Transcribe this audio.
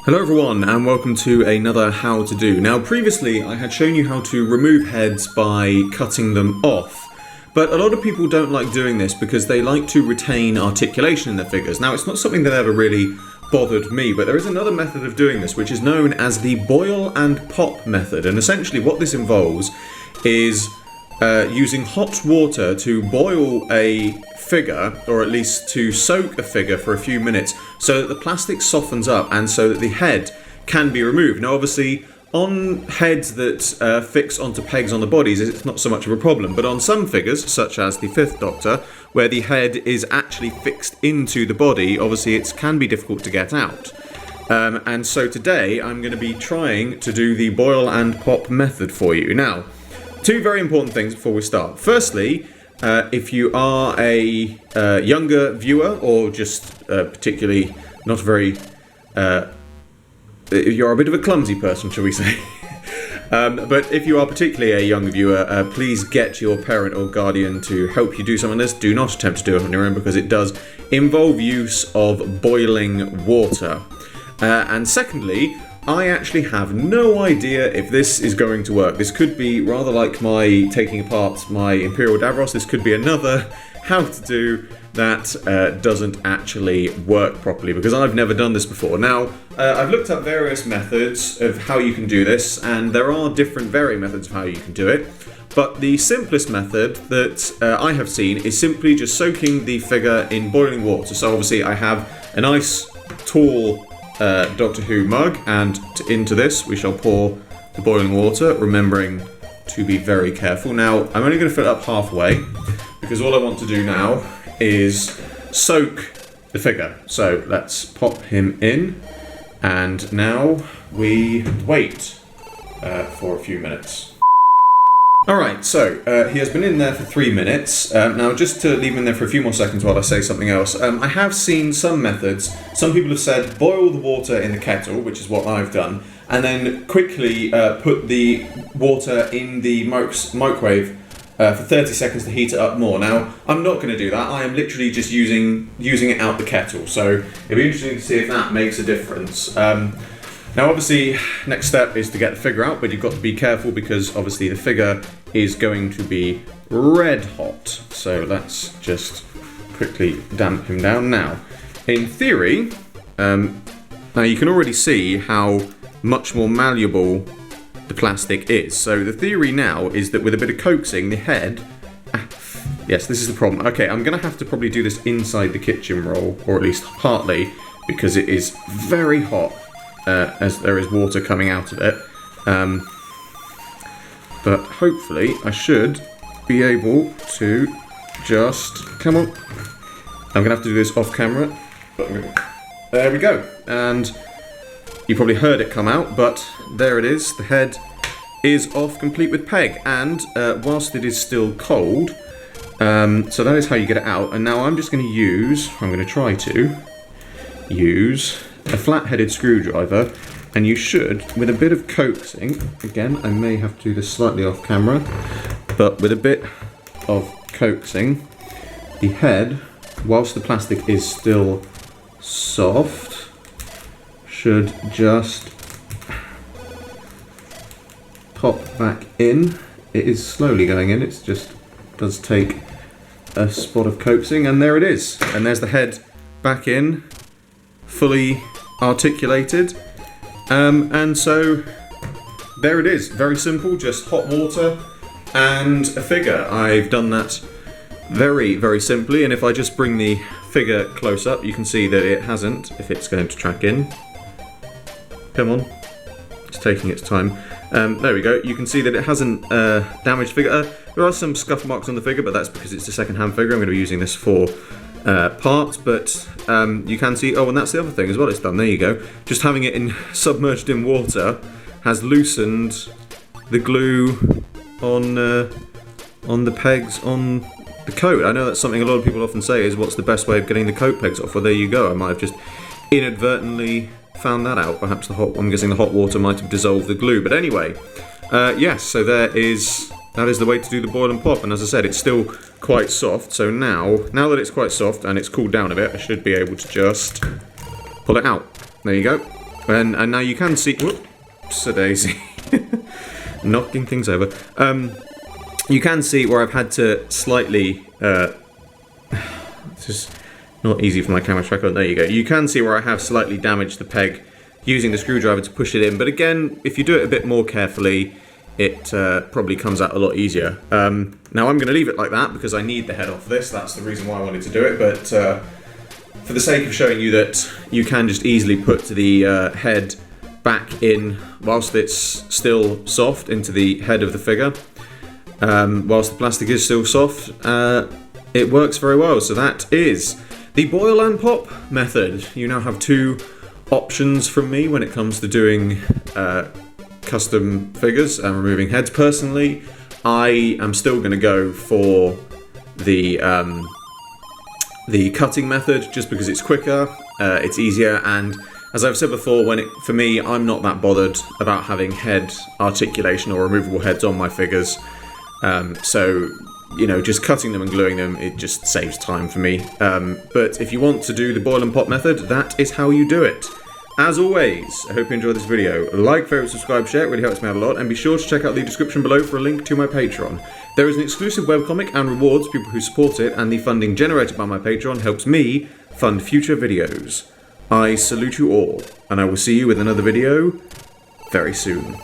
Hello everyone and welcome to another How to Do. Now previously I had shown you how to remove heads by cutting them off, but a lot of people don't like doing this because they like to retain articulation in their figures. Now it's not something that ever really bothered me, but there is another method of doing this which is known as the boil and pop method, and essentially what this involves is using hot water to boil a figure, or at least to soak a figure for a few minutes so that the plastic softens up and so that the head can be removed. Now obviously on heads that fix onto pegs on the bodies it's not so much of a problem, but on some figures such as the Fifth Doctor where the head is actually fixed into the body, obviously it can be difficult to get out. And so today I'm going to be trying to do the boil and pop method for you. Now, two very important things before we start. Firstly, if you are a younger viewer, or just particularly not very, you're a bit of a clumsy person, shall we say. But if you are particularly a younger viewer, please get your parent or guardian to help you do some of this. Do not attempt to do it on your own because it does involve use of boiling water. And secondly, I actually have no idea if this is going to work. This could be rather like my taking apart my Imperial Davros. This could be another How to Do that doesn't actually work properly because I've never done this before. Now, I've looked up various methods of how you can do this, and there are different varying methods of how you can do it. But the simplest method that I have seen is simply just soaking the figure in boiling water. So obviously I have a nice tall Doctor Who mug, and into this we shall pour the boiling water, remembering to be very careful. Now I'm only going to fill it up halfway because all I want to do now is soak the figure. So let's pop him in, and now we wait for a few minutes. Alright, so he has been in there for 3 minutes. Now just to leave him in there for a few more seconds while I say something else, I have seen some methods. Some people have said boil the water in the kettle, which is what I've done, and then quickly put the water in the microwave for 30 seconds to heat it up more. Now, I'm not going to do that. I am literally just using it out the kettle, so it'll be interesting to see if that makes a difference. Now obviously, next step is to get the figure out, but you've got to be careful because obviously the figure is going to be red hot. So let's just quickly damp him down. Now, in theory, now you can already see how much more malleable the plastic is. So the theory now is that with a bit of coaxing, the head... yes, this is the problem. Okay, I'm going to have to probably do this inside the kitchen roll, or at least partly, because it is very hot. As there is water coming out of it, but hopefully I should be able to just, come on, I'm gonna have to do this off camera, but there we go, and you probably heard it come out, but there it is. The head is off, complete with peg, and whilst it is still cold, so that is how you get it out. And now I'm just going to try to use a flat-headed screwdriver, and you should, with a bit of coaxing, again I may have to do this slightly off camera, but with a bit of coaxing, the head, whilst the plastic is still soft, should just pop back in. It is slowly going in, it just does take a spot of coaxing, and there it is, and there's the head back in, fully articulated, and so there it is. Very simple, just hot water and a figure. I've done that very, very simply, and if I just bring the figure close up, you can see that it hasn't, if it's going to track in. Come on, it's taking its time. There we go, you can see that it hasn't damaged figure. There are some scuff marks on the figure, but that's because it's a second-hand figure. I'm going to be using this for parts, but you can see, oh, and that's the other thing as well it's done, there you go. Just having it submerged in water has loosened the glue on the pegs on the coat. I know that's something a lot of people often say is what's the best way of getting the coat pegs off. Well, there you go, I might have just inadvertently found that out. Perhaps I'm guessing the hot water might have dissolved the glue, but anyway, yes, so that is the way to do the boil and pop, and as I said, it's still quite soft, so now that it's quite soft and it's cooled down a bit, I should be able to just pull it out. There you go. And now you can see... Whoops, a daisy. Knocking things over. You can see where I've had to slightly... it's just not easy for my camera tracker. There you go. You can see where I have slightly damaged the peg using the screwdriver to push it in. But again, if you do it a bit more carefully, it probably comes out a lot easier. Now I'm going to leave it like that because I need the head off this. That's the reason why I wanted to do it. But for the sake of showing you that you can just easily put the head back in whilst it's still soft into the head of the figure, whilst the plastic is still soft, it works very well. So that is the boil and pop method. You now have two options from me when it comes to doing custom figures and removing heads. Personally, I am still going to go for the cutting method just because it's quicker, it's easier, and as I've said before, for me, I'm not that bothered about having head articulation or removable heads on my figures. So, you know, just cutting them and gluing them, it just saves time for me. But if you want to do the boil and pop method, that is how you do it. As always, I hope you enjoyed this video. Like, favourite, subscribe, share, it really helps me out a lot, and be sure to check out the description below for a link to my Patreon. There is an exclusive webcomic and rewards for people who support it, and the funding generated by my Patreon helps me fund future videos. I salute you all, and I will see you with another video very soon.